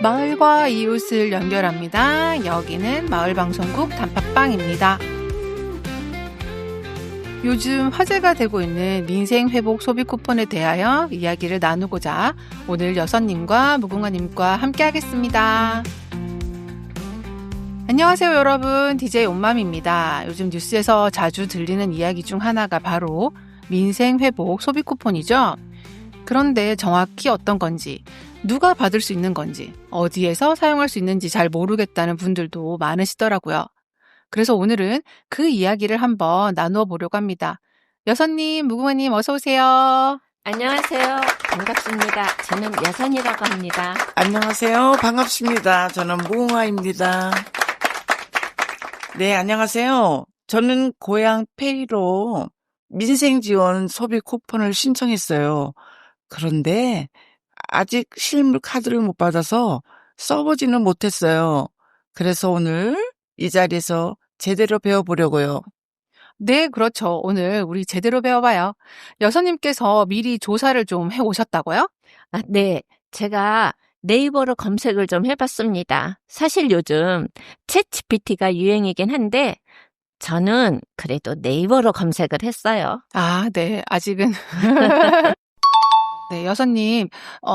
마을과 이웃을 연결합니다. 여기는 마을방송국 단팥빵입니다. 요즘 화제가 되고 있는 민생회복 소비 쿠폰에 대하여 이야기를 나누고자 오늘 여선님과 무궁화님과 함께 하겠습니다. 안녕하세요 여러분, DJ 온맘입니다. 요즘 뉴스에서 자주 들리는 이야기 중 하나가 바로 민생회복 소비 쿠폰이죠. 그런데 정확히 어떤 건지, 누가 받을 수 있는 건지, 어디에서 사용할 수 있는지 잘 모르겠다는 분들도 많으시더라고요. 그래서 오늘은 그 이야기를 한번 나누어 보려고 합니다. 여선님, 무궁화님 어서 오세요. 안녕하세요. 반갑습니다. 저는 여선이라고 합니다. 안녕하세요. 반갑습니다. 저는 무궁화입니다. 네, 안녕하세요. 저는 고향 페이로 민생지원 소비 쿠폰을 신청했어요. 그런데 아직 실물 카드를 못 받아서 써보지는 못했어요. 그래서 오늘 이 자리에서 제대로 배워보려고요. 네, 그렇죠. 오늘 우리 제대로 배워봐요. 여선님께서 미리 조사를 좀 해오셨다고요? 네. 제가 네이버로 검색을 좀 해봤습니다. 사실 요즘 챗GPT가 유행이긴 한데 저는 그래도 네이버로 검색을 했어요. 네. 아직은. 네, 여선님,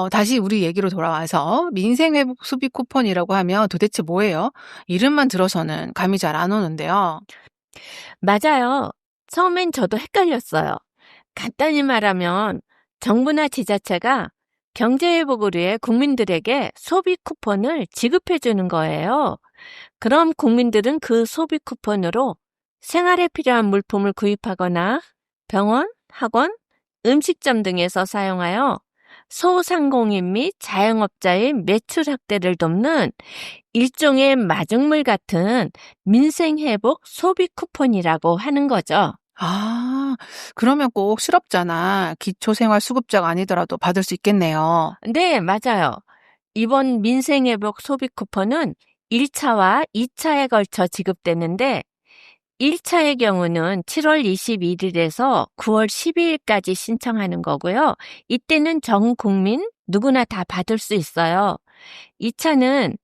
다시 우리 얘기로 돌아와서 민생회복 소비 쿠폰이라고 하면 도대체 뭐예요? 이름만 들어서는 감이 잘 안 오는데요. 맞아요. 처음엔 저도 헷갈렸어요. 간단히 말하면 정부나 지자체가 경제회복을 위해 국민들에게 소비 쿠폰을 지급해주는 거예요. 그럼 국민들은 그 소비 쿠폰으로 생활에 필요한 물품을 구입하거나 병원, 학원, 음식점 등에서 사용하여 소상공인 및 자영업자의 매출 확대를 돕는 일종의 마중물 같은 민생회복 소비 쿠폰이라고 하는 거죠. 그러면 꼭 실업자나 기초생활수급자가 아니더라도 받을 수 있겠네요. 네, 맞아요. 이번 민생회복 소비 쿠폰은 1차와 2차에 걸쳐 지급되는데 1차의 경우는 7월 21일에서 9월 12일까지 신청하는 거고요. 이때는 전 국민 누구나 다 받을 수 있어요. 2차는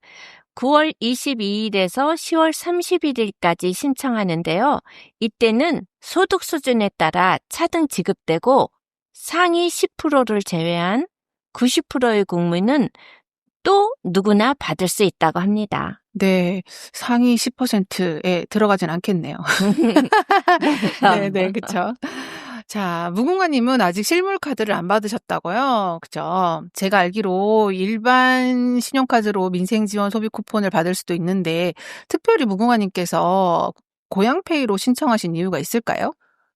9월 22일에서 10월 31일까지 신청하는데요. 이때는 소득 수준에 따라 차등 지급되고 상위 10%를 제외한 90%의 국민은 또 누구나 받을 수 있다고 합니다. 네, 상위 10%에 들어가진 않겠네요. 네, 그쵸. 자, 무궁화님은 아직 실물 카드를 안 받으셨다고요? 그죠? 제가 알기로 일반 신용카드로 민생지원 소비 쿠폰을 받을 수도 있는데 특별히 무궁화님께서 고향페이로 신청하신 이유가 있을까요?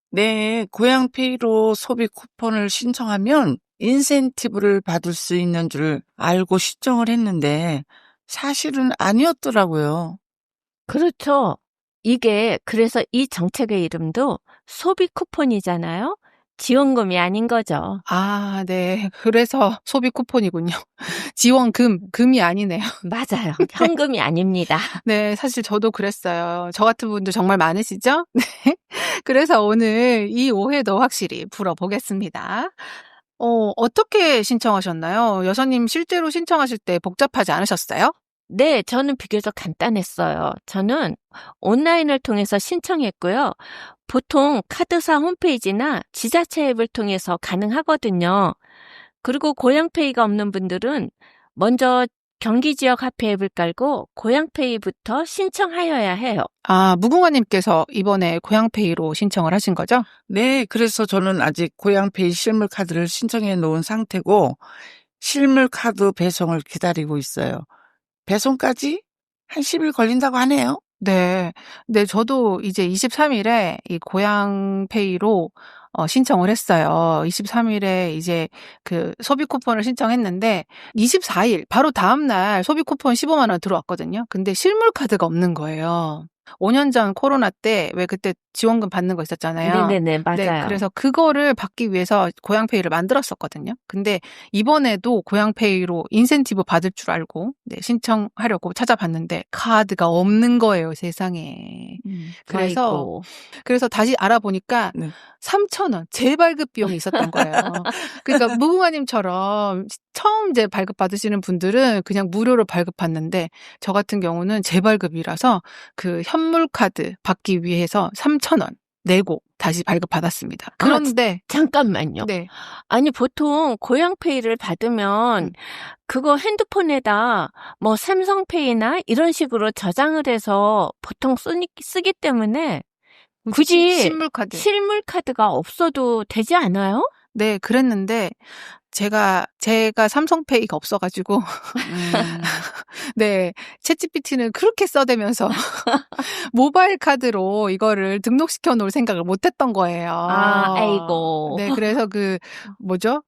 네, 고향 페이로 소비 쿠폰을 신청하면 인센티브를 받을 수 있는 줄 알고 신청을 했는데 사실은 아니었더라고요. 그렇죠. 이게 그래서 이 정책의 이름도 소비 쿠폰이잖아요. 지원금이 아닌 거죠. 네. 그래서 소비 쿠폰이군요. 금이 아니네요. 맞아요. 현금이 아닙니다. 네, 사실 저도 그랬어요. 저 같은 분도 정말 많으시죠? 네. 그래서 오늘 이 오해도 확실히 풀어보겠습니다. 어떻게 신청하셨나요? 여선님 실제로 신청하실 때 복잡하지 않으셨어요? 네, 저는 비교적 간단했어요. 저는 온라인을 통해서 신청했고요. 보통 카드사 홈페이지나 지자체 앱을 통해서 가능하거든요. 그리고 고향페이가 없는 분들은 먼저 경기 지역 화폐 앱을 깔고 고향페이부터 신청하여야 해요. 무궁화님께서 이번에 고향페이로 신청을 하신 거죠? 네, 그래서 저는 아직 고향 페이 실물 카드를 신청해 놓은 상태고 실물 카드 배송을 기다리고 있어요. 배송까지 한 10일 걸린다고 하네요. 네. 저도 이제 23일에 이 고향페이로 신청을 했어요. 23일에 이제 그 소비 쿠폰을 신청했는데 24일 바로 다음 날 소비 쿠폰 15만 원 들어왔거든요. 근데 실물 카드가 없는 거예요. 5년 전 코로나 때 왜 그때 지원금 받는 거 있었잖아요. 네네네, 맞아요. 네, 그래서 그거를 받기 위해서 고향페이를 만들었었거든요. 근데 이번에도 고향페이로 인센티브 받을 줄 알고 신청하려고 찾아봤는데 카드가 없는 거예요, 세상에. 그래서 다시 알아보니까 네. 3,000원 재발급 비용이 있었던 거예요. 그러니까 무궁화님처럼 처음 이제 발급 받으시는 분들은 그냥 무료로 발급 받는데 저 같은 경우는 재발급이라서 그 현물 카드 받기 위해서 3,000원 내고 다시 발급 받았습니다. 그런데 잠깐만요. 네. 아니, 보통 고향페이를 받으면 그거 핸드폰에다 뭐 삼성페이나 이런 식으로 저장을 해서 보통 쓰기 때문에 굳이 실물 카드. 실물 카드가 없어도 되지 않아요? 네, 그랬는데 제가 삼성페이가 없어가지고 네, 챗GPT는 그렇게 써대면서 모바일 카드로 이거를 등록시켜 놓을 생각을 못했던 거예요. 아이고. 네, 그래서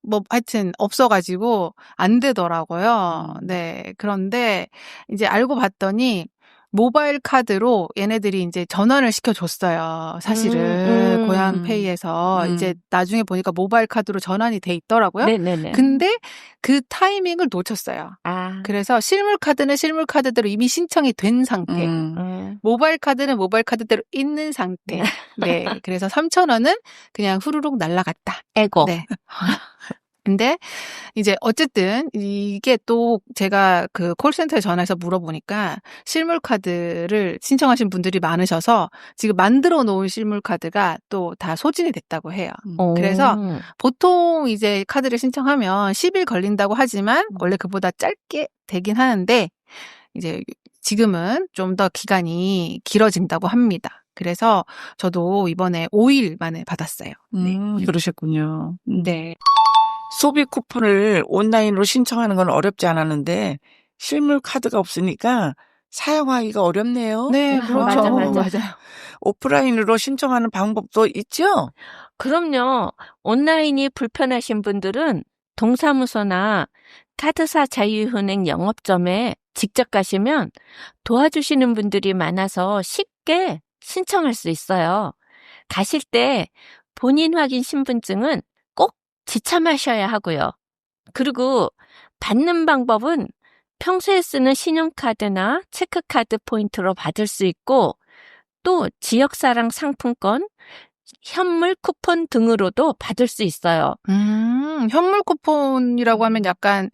뭐 하여튼 없어가지고 안 되더라고요. 네, 그런데 이제 알고 봤더니 모바일 카드로 얘네들이 이제 전환을 시켜줬어요. 사실은 고향페이에서 이제 나중에 보니까 모바일 카드로 전환이 돼 있더라고요. 네네네. 근데 그 타이밍을 놓쳤어요. 그래서 실물 카드는 실물 카드대로 이미 신청이 된 상태. 모바일 카드는 모바일 카드대로 있는 상태. 네, 그래서 3,000원은 그냥 후루룩 날라갔다. 에고. 네. 근데 이제 어쨌든 이게 또 제가 그 콜센터에 전화해서 물어보니까 실물 카드를 신청하신 분들이 많으셔서 지금 만들어 놓은 실물 카드가 또 다 소진이 됐다고 해요. 그래서 보통 이제 카드를 신청하면 10일 걸린다고 하지만 원래 그보다 짧게 되긴 하는데 이제 지금은 좀 더 기간이 길어진다고 합니다. 그래서 저도 이번에 5일 만에 받았어요. 네. 그러셨군요. 네. 소비 쿠폰을 온라인으로 신청하는 건 어렵지 않았는데 실물 카드가 없으니까 사용하기가 어렵네요. 네, 그렇죠. 맞아요. 오프라인으로 신청하는 방법도 있죠? 그럼요. 온라인이 불편하신 분들은 동사무소나 카드사 자유은행 영업점에 직접 가시면 도와주시는 분들이 많아서 쉽게 신청할 수 있어요. 가실 때 본인 확인 신분증은 꼭 지참하셔야 하고요. 그리고 받는 방법은 평소에 쓰는 신용카드나 체크카드 포인트로 받을 수 있고 또 지역사랑 상품권, 현물 쿠폰 등으로도 받을 수 있어요. 현물 쿠폰이라고 하면 약간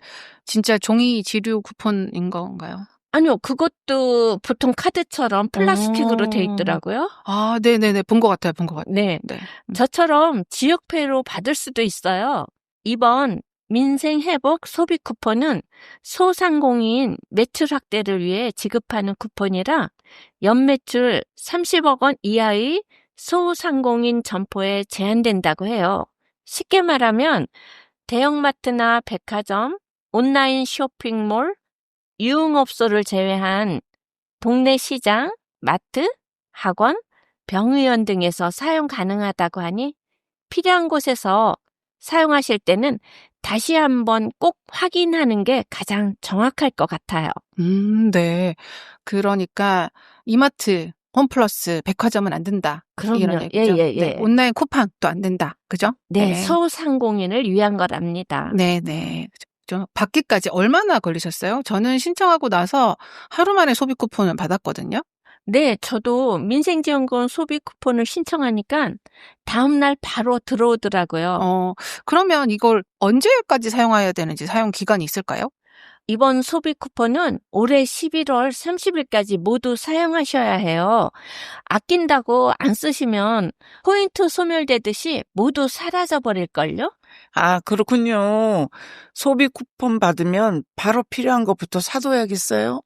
진짜 종이 지류 쿠폰인 건가요? 아니요, 그것도 보통 카드처럼 플라스틱으로 돼 있더라고요. 아, 네네네. 본 것 같아요. 네. 네. 저처럼 지역페이로 받을 수도 있어요. 이번 민생회복 소비 쿠폰은 소상공인 매출 확대를 위해 지급하는 쿠폰이라 연매출 30억 원 이하의 소상공인 점포에 제한된다고 해요. 쉽게 말하면 대형마트나 백화점, 온라인 쇼핑몰, 유흥업소를 제외한 동네 시장, 마트, 학원, 병의원 등에서 사용 가능하다고 하니 필요한 곳에서 사용하실 때는 다시 한번 꼭 확인하는 게 가장 정확할 것 같아요. 네. 그러니까 이마트, 홈플러스, 백화점은 안 된다. 그럼요. 이런 얘기죠. 예. 네, 온라인 쿠팡도 안 된다. 그죠? 네, 소상공인을 위한 거랍니다. 네네. 받기까지 얼마나 걸리셨어요? 저는 신청하고 나서 하루 만에 소비 쿠폰을 받았거든요. 네, 저도 민생지원금 소비 쿠폰을 신청하니까 다음날 바로 들어오더라고요. 그러면 이걸 언제까지 사용해야 되는지 사용 기간이 있을까요? 이번 소비 쿠폰은 올해 11월 30일까지 모두 사용하셔야 해요. 아낀다고 안 쓰시면 포인트 소멸되듯이 모두 사라져버릴걸요? 아, 그렇군요. 소비 쿠폰 받으면 바로 필요한 것부터 사둬야겠어요?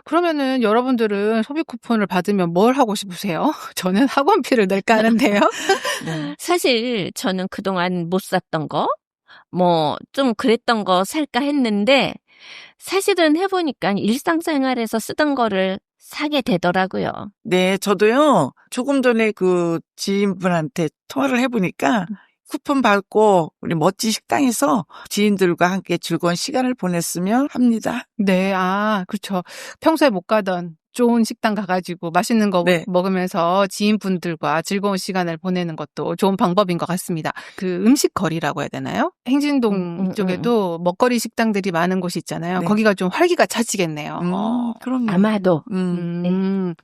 그러면은 여러분들은 소비 쿠폰을 받으면 뭘 하고 싶으세요? 저는 학원비를 낼까 하는데요. 네. 사실 저는 그동안 못 샀던 거, 좀 그랬던 거 살까 했는데 사실은 해보니까 일상생활에서 쓰던 거를 사게 되더라고요. 네, 저도요. 조금 전에 그 지인분한테 통화를 해보니까 쿠폰 받고 우리 멋진 식당에서 지인들과 함께 즐거운 시간을 보냈으면 합니다. 네, 그렇죠. 평소에 못 가던 좋은 식당 가가지고 맛있는 거 네. 먹으면서 지인분들과 즐거운 시간을 보내는 것도 좋은 방법인 것 같습니다. 그 음식거리라고 해야 되나요? 행진동 이쪽에도 먹거리 식당들이 많은 곳이 있잖아요. 네. 거기가 좀 활기가 차지겠네요. 그럼요. 아마도.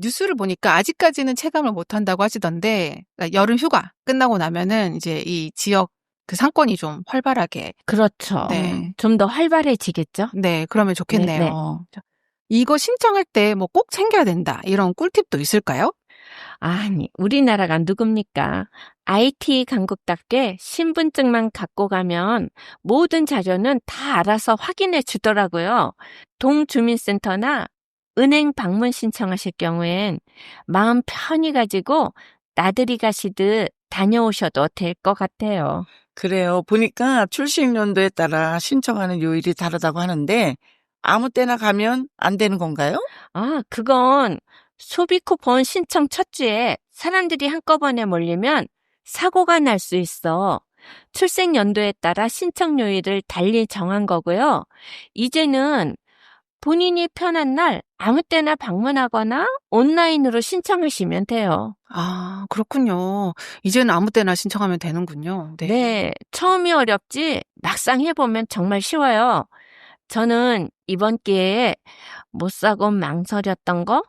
뉴스를 보니까 아직까지는 체감을 못한다고 하시던데, 그러니까 여름 휴가 끝나고 나면은 이제 이 지역 그 상권이 좀 활발하게. 그렇죠. 네. 좀 더 활발해지겠죠? 네, 그러면 좋겠네요. 네, 자, 이거 신청할 때 뭐 꼭 챙겨야 된다. 이런 꿀팁도 있을까요? 아니, 우리나라가 누굽니까? IT 강국답게 신분증만 갖고 가면 모든 자료는 다 알아서 확인해 주더라고요. 동주민센터나 은행 방문 신청하실 경우엔 마음 편히 가지고 나들이 가시듯 다녀오셔도 될 것 같아요. 그래요. 보니까 출생 연도에 따라 신청하는 요일이 다르다고 하는데 아무 때나 가면 안 되는 건가요? 그건 소비 쿠폰 신청 첫 주에 사람들이 한꺼번에 몰리면 사고가 날 수 있어. 출생 연도에 따라 신청 요일을 달리 정한 거고요. 이제는 본인이 편한 날 아무 때나 방문하거나 온라인으로 신청하시면 돼요. 아, 그렇군요. 이제는 아무 때나 신청하면 되는군요. 네. 네, 처음이 어렵지 막상 해보면 정말 쉬워요. 저는 이번 기회에 못 사고 망설였던 거,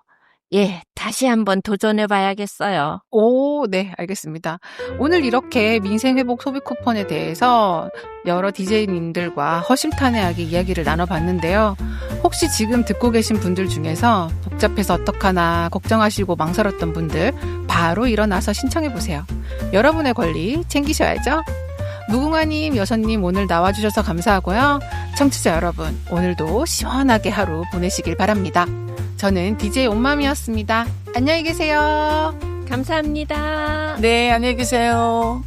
다시 한번 도전해봐야겠어요. 오, 네, 알겠습니다. 오늘 이렇게 민생회복 소비 쿠폰에 대해서 여러 DJ님들과 허심탄회하게 이야기를 나눠봤는데요. 혹시 지금 듣고 계신 분들 중에서 복잡해서 어떡하나 걱정하시고 망설였던 분들 바로 일어나서 신청해보세요. 여러분의 권리 챙기셔야죠. 무궁화님, 여선님 오늘 나와주셔서 감사하고요. 청취자 여러분, 오늘도 시원하게 하루 보내시길 바랍니다. 저는 DJ 온맘이었습니다. 안녕히 계세요. 감사합니다. 네, 안녕히 계세요.